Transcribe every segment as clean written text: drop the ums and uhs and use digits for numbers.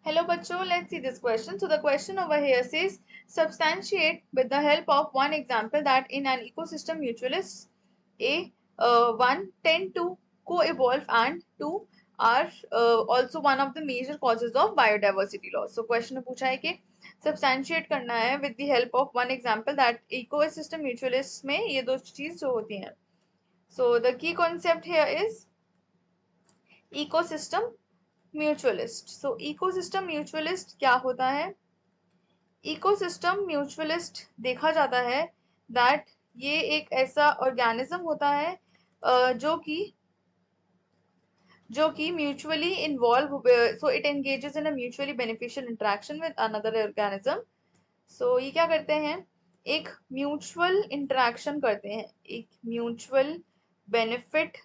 Hello bachcho, let's see this question. So the question over here says substantiate with the help of one example that in an ecosystem mutualists one tend to co-evolve and two are also one of the major causes of biodiversity loss. So question में पूछा है कि substantiate करना है with the help of one example that ecosystem mutualists में ये दो चीज जो होती हैं. So the key concept here is ecosystem mutualist. So ecosystem mutualist क्या होता है? इकोसिस्टम म्यूचुअलिस्ट देखा जाता है दैट ये एक ऐसा ऑर्गेनिज्म होता है जो कि mutually involve, so it engages in a mutually beneficial interaction with another organism. So ये क्या करते हैं? एक म्यूचुअल इंटरेक्शन करते हैं, एक म्यूचुअल बेनिफिट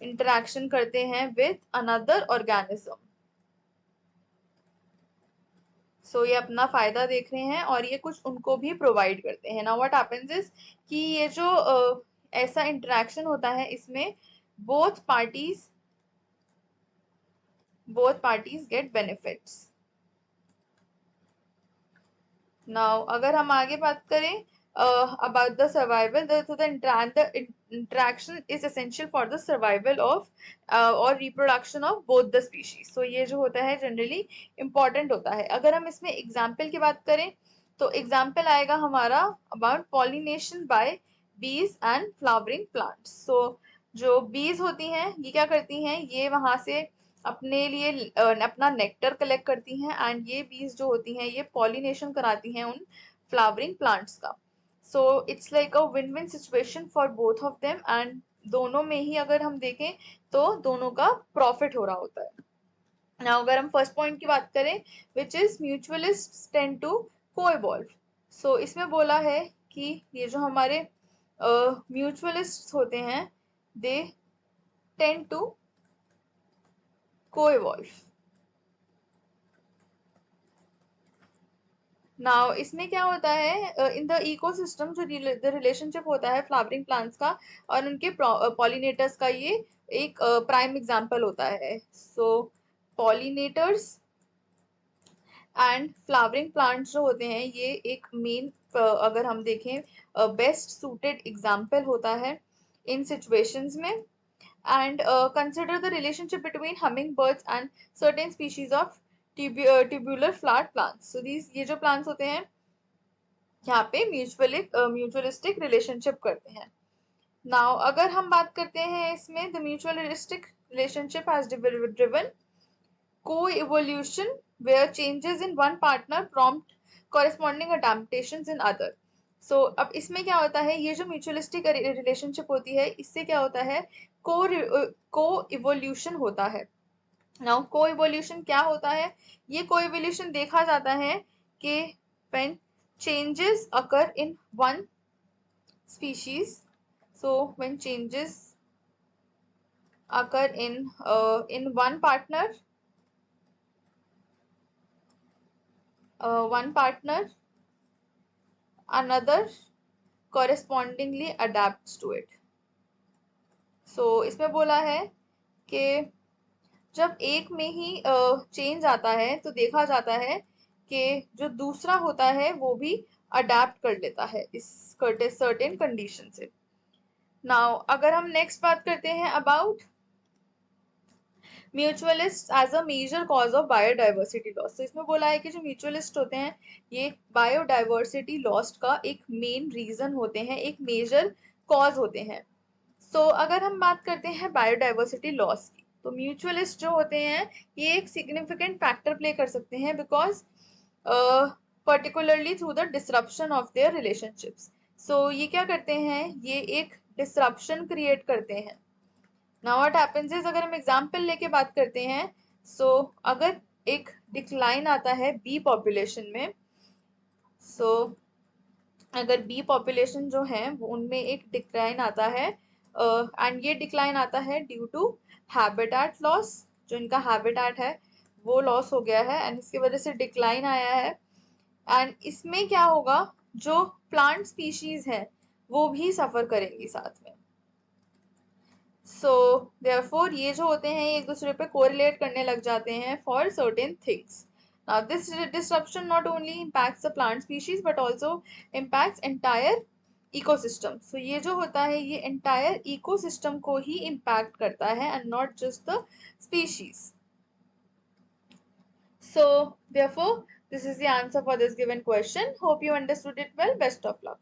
इंटरेक्शन करते हैं विद अनदर ऑर्गेनिज्म. सो ये अपना फायदा देख रहे हैं और ये कुछ उनको भी प्रोवाइड करते हैं. नाउ व्हाट हैपेंस इज कि ये जो ऐसा इंटरेक्शन होता है इसमें both parties get benefits. Now अगर हम आगे बात करें about the survival, the interaction is essential for the survival of or reproduction of both the species. So ये जो होता है जनरली important होता है. अगर हम इसमें एग्जाम्पल की बात करें तो एग्जाम्पल आएगा हमारा about pollination by bees and flowering plants. So जो bees होती हैं ये क्या करती हैं? ये वहां से अपने लिए अपना नेक्टर कलेक्ट करती हैं एंड ये बीज जो होती हैं ये पॉलिनेशन कराती हैं उन फ्लावरिंग प्लांट्स का. So it's like a win win situation for both of them and दोनों में ही अगर हम देखें तो दोनों का प्रॉफिट हो रहा होता है. नाउ अगर हम फर्स्ट पॉइंट की बात करें विच इज म्यूचुअलिस्ट टेंड टू को-इवॉल्व. सो इसमें बोला है कि ये जो हमारे म्यूचुअलिस्ट होते हैं दे टेंड टू को-इवॉल्व. नाउ इसमें क्या होता है इन द इकोसिस्टम जो रिलेशनशिप होता है फ्लावरिंग प्लांट्स का और उनके पॉलिनेटर्स का, ये एक प्राइम एग्जांपल होता है. सो पॉलिनेटर्स एंड फ्लावरिंग प्लांट्स जो होते हैं ये एक मेन, अगर हम देखें बेस्ट सूटेड एग्जांपल होता है इन सिचुएशंस में. And consider the relationship between humming birds and certain species of tubular flower plants. So these ये जो प्लांट्स होते हैं यहाँ पे म्यूचुअलिस्टिक रिलेशनशिप करते हैं. नाउ अगर हम बात करते हैं इसमें the mutualistic relationship has driven co-evolution where changes in one partner prompt corresponding adaptations in other. So अब इसमें क्या होता है, ये जो म्यूचुअलिस्टिक रिलेशनशिप होती है इससे क्या होता है, को-इवोल्यूशन होता है. नाउ को-इवोल्यूशन क्या होता है? ये को-इवोल्यूशन देखा जाता है कि when changes occur in one species, so when changes occur in one partner, another correspondingly adapts to it. So इसमें बोला है कि जब एक में ही चेंज आता है तो देखा जाता है कि जो दूसरा होता है वो भी अडेप्ट कर लेता है इस सर्टेन कंडीशन से. नाउ अगर हम नेक्स्ट बात करते हैं about mutualist as a major cause of biodiversity loss. तो इसमें बोला है कि जो म्यूचुअलिस्ट होते हैं ये बायोडाइवर्सिटी लॉस का एक मेन रीजन होते हैं, एक मेजर कॉज होते हैं. सो अगर हम बात करते हैं बायोडाइवर्सिटी लॉस की तो म्यूचुअलिस्ट जो होते हैं ये एक सिग्निफिकेंट फैक्टर प्ले कर सकते हैं because particularly through the disruption of their relationships. So ये क्या करते हैं, ये एक डिसरप्शन क्रिएट करते हैं. नाउ व्हाट हैपेंस इज अगर हम एग्जांपल लेके बात करते हैं, सो अगर एक डिक्लाइन आता है बी पॉपुलेशन में, सो अगर बी पॉपुलेशन जो है वो उनमें एक डिक्लाइन आता है एंड ये डिक्लाइन आता है ड्यू टू हैबिटेट लॉस. जो इनका हैबिटेट है वो लॉस हो गया है एंड इसकी वजह से डिक्लाइन आया है. एंड इसमें क्या होगा, जो प्लांट स्पीशीज है वो भी सफर करेंगी साथ में. सो देयरफॉर ये जो होते हैं ये एक दूसरे पे कोरिलेट करने लग जाते हैं for certain things. Now this disruption not only impacts the plant species but also impacts entire ecosystem. So ये जो होता है ये entire ecosystem को ही impact करता है and not just the species. So therefore this is the answer for this given question. Hope you understood it well. Best of luck.